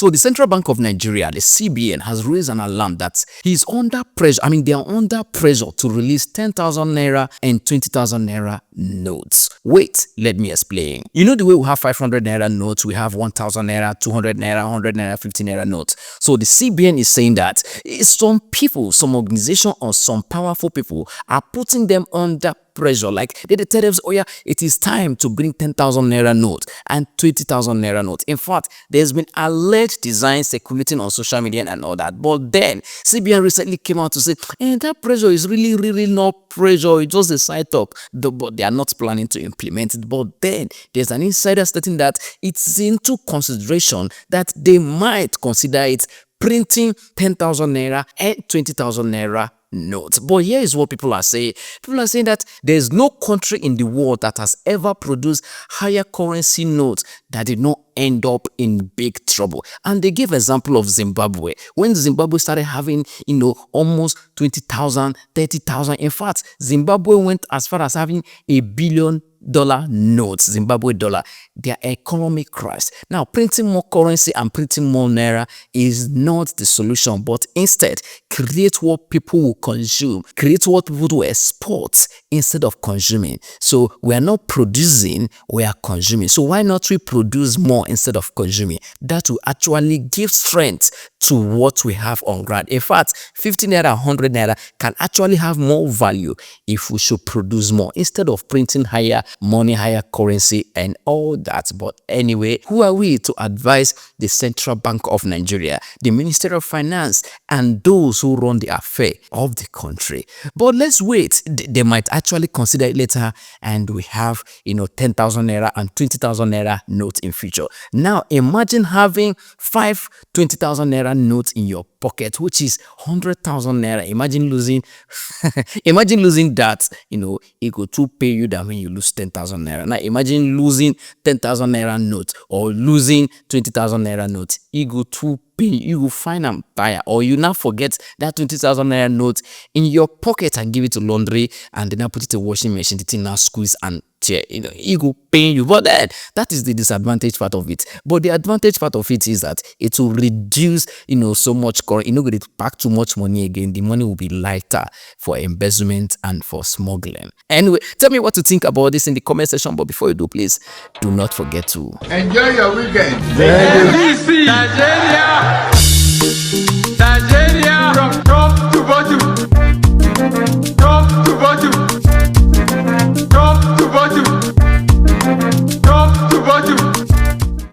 So the Central Bank of Nigeria, the CBN, has raised an alarm that he's under pressure. They are under pressure to release 10,000 naira and 20,000 naira notes. Wait, let me explain. You know the way we have 500 naira notes, we have 1,000 naira, 200 naira, 100 naira, 50 naira notes. So the CBN is saying that some people, some organization, or some powerful people are putting them under pressure. Like they tell them, oh yeah, it is time to bring 10,000 naira note and 20,000 naira note. In fact, there's been alleged design circulating on social media and all that. But then CBN recently came out to say, that pressure is really not pressure. It's just a side up. But they are not planning to implement it. But then there's an insider stating that it's into consideration that they might consider it printing 10,000 naira and 20,000 naira notes. But here is what people are saying. People are saying that there's no country in the world that has ever produced higher currency notes that did not end up in big trouble. And they give example of Zimbabwe. When Zimbabwe started having, almost 20,000, 30,000. In fact, Zimbabwe went as far as having $1 billion notes, Zimbabwe dollar. Their economy crashed. Now, printing more currency and printing more naira is not the solution, but instead create what people will consume, create what people will export instead of consuming. So we are not producing, we are consuming. So why not we produce more instead of consuming? That will actually give strength to what we have on ground. In fact, 50 naira, 100 naira can actually have more value if we should produce more instead of printing higher money, higher currency and all that. But anyway, who are we to advise the Central Bank of Nigeria, the Ministry of Finance, and those who run the affair of the country? But let's wait. They might actually consider it later, and we have 10,000 naira and 20,000 naira notes in future. Now imagine having 20,000 naira notes in your pocket, which is 100,000 naira. Imagine losing imagine losing that. It could to pay you than when you lose 10,000 naira. Now imagine losing 10,000 naira note or losing 20,000 naira note. It go to pay you, will find them tire, or you now forget that 20,000 naira note in your pocket and give it to laundry, and then now put it in washing machine. The thing now squeeze and tear. It will pain you. But then that is the disadvantage part of it. But the advantage part of it is that it will reduce so much current. Going to pack too much money again. The money will be lighter for embezzlement and for smuggling. Anyway, tell me what to think about this in the comment section. But before you do, please do not forget to enjoy your weekend. NBC Nigeria.